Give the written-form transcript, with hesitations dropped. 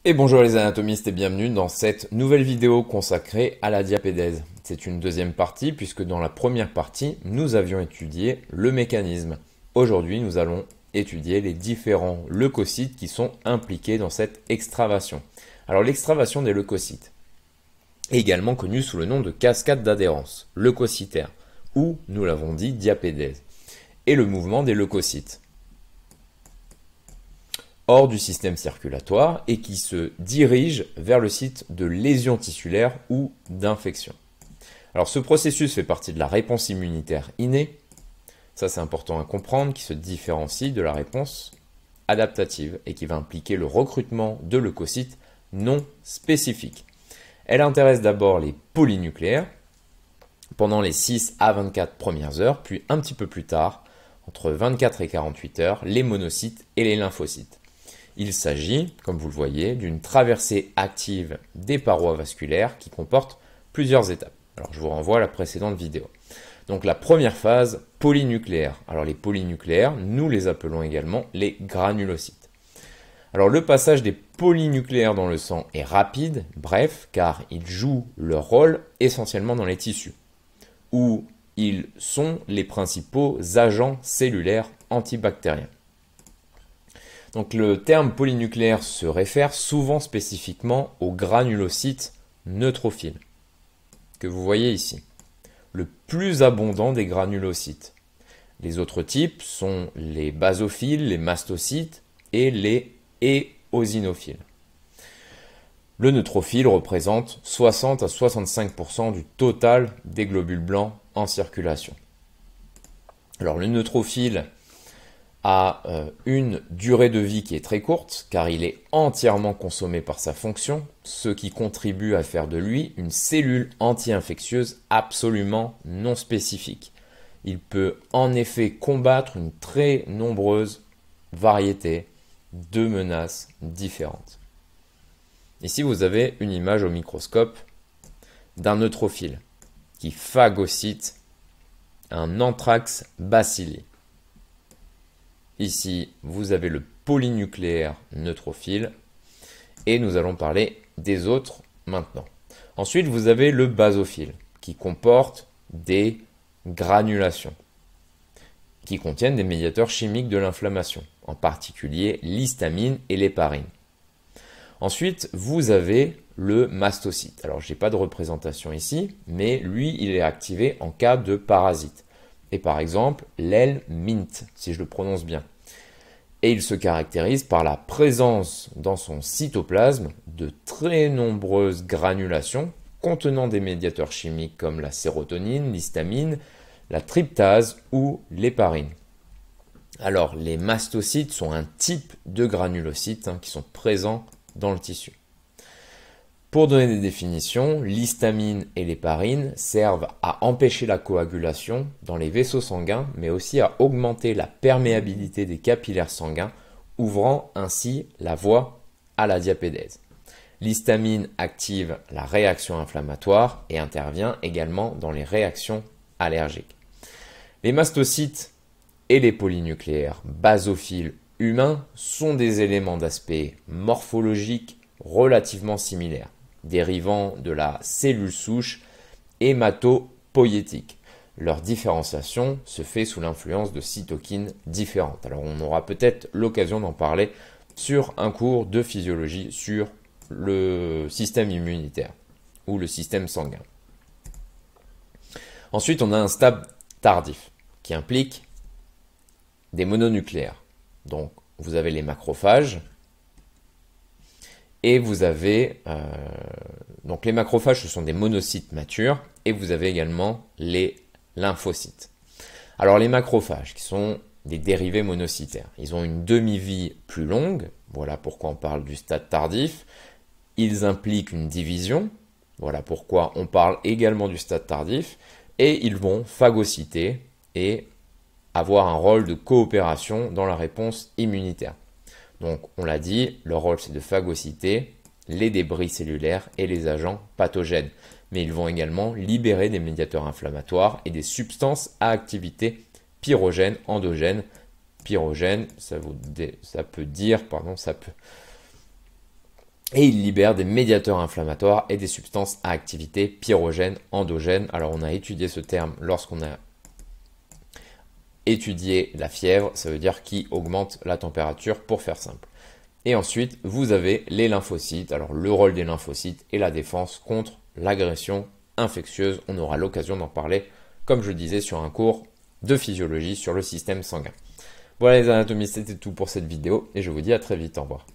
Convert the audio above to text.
Et bonjour les anatomistes et bienvenue dans cette nouvelle vidéo consacrée à la diapédèse. C'est une deuxième partie puisque dans la première partie, nous avions étudié le mécanisme. Aujourd'hui, nous allons étudier les différents leucocytes qui sont impliqués dans cette extravasation. Alors l'extravasation des leucocytes est également connue sous le nom de cascade d'adhérence, leucocytaire, ou nous l'avons dit diapédèse, et le mouvement des leucocytes hors du système circulatoire et qui se dirige vers le site de lésion tissulaire ou d'infection. Alors ce processus fait partie de la réponse immunitaire innée, ça c'est important à comprendre, qui se différencie de la réponse adaptative et qui va impliquer le recrutement de leucocytes non spécifiques. Elle intéresse d'abord les polynucléaires pendant les 6 à 24 premières heures, puis un petit peu plus tard, entre 24 et 48 heures, les monocytes et les lymphocytes. Il s'agit, comme vous le voyez, d'une traversée active des parois vasculaires qui comporte plusieurs étapes. Alors je vous renvoie à la précédente vidéo. Donc la première phase, polynucléaire. Alors les polynucléaires, nous les appelons également les granulocytes. Alors le passage des polynucléaires dans le sang est rapide, bref, car ils jouent leur rôle essentiellement dans les tissus, où ils sont les principaux agents cellulaires antibactériens. Donc le terme polynucléaire se réfère souvent spécifiquement aux granulocytes neutrophiles, que vous voyez ici, le plus abondant des granulocytes. Les autres types sont les basophiles, les mastocytes et les éosinophiles. Le neutrophile représente 60 à 65% du total des globules blancs en circulation. Alors le neutrophile a une durée de vie qui est très courte car il est entièrement consommé par sa fonction, ce qui contribue à faire de lui une cellule anti-infectieuse absolument non spécifique. Il peut en effet combattre une très nombreuse variété de menaces différentes. Ici vous avez une image au microscope d'un neutrophile qui phagocyte un anthrax bacilli. Ici, vous avez le polynucléaire neutrophile et nous allons parler des autres maintenant. Ensuite, vous avez le basophile qui comporte des granulations qui contiennent des médiateurs chimiques de l'inflammation, en particulier l'histamine et l'héparine. Ensuite, vous avez le mastocyte. Alors, je n'ai pas de représentation ici, mais lui, il est activé en cas de parasite. Et par exemple, l'helminth, si je le prononce bien. Et il se caractérise par la présence dans son cytoplasme de très nombreuses granulations contenant des médiateurs chimiques comme la sérotonine, l'histamine, la tryptase ou l'héparine. Alors, les mastocytes sont un type de granulocytes qui sont présents dans le tissu. Pour donner des définitions, l'histamine et l'héparine servent à empêcher la coagulation dans les vaisseaux sanguins, mais aussi à augmenter la perméabilité des capillaires sanguins, ouvrant ainsi la voie à la diapédèse. L'histamine active la réaction inflammatoire et intervient également dans les réactions allergiques. Les mastocytes et les polynucléaires basophiles humains sont des éléments d'aspect morphologique relativement similaires, dérivant de la cellule souche hématopoïétique. Leur différenciation se fait sous l'influence de cytokines différentes. Alors on aura peut-être l'occasion d'en parler sur un cours de physiologie sur le système immunitaire ou le système sanguin. Ensuite, on a un stade tardif qui implique des mononucléaires. Donc vous avez les macrophages. Et vous avez, donc les macrophages, ce sont des monocytes matures, et vous avez également les lymphocytes. Alors les macrophages, qui sont des dérivés monocytaires, ils ont une demi-vie plus longue, voilà pourquoi on parle du stade tardif. Ils impliquent une division, voilà pourquoi on parle également du stade tardif, et ils vont phagocyter et avoir un rôle de coopération dans la réponse immunitaire. Donc, on l'a dit, leur rôle c'est de phagocyter les débris cellulaires et les agents pathogènes. Mais ils vont également libérer des médiateurs inflammatoires et des substances à activité pyrogène, endogène. Pyrogène, ça peut et il libère des médiateurs inflammatoires et des substances à activité pyrogène, endogène. Alors on a étudié ce terme lorsqu'on a étudié la fièvre, ça veut dire qui augmente la température pour faire simple. Et ensuite, vous avez les lymphocytes. Alors le rôle des lymphocytes et la défense contre l'agression infectieuse. On aura l'occasion d'en parler, comme je disais, sur un cours de physiologie sur le système sanguin. Voilà les anatomistes, c'était tout pour cette vidéo et je vous dis à très vite, au revoir.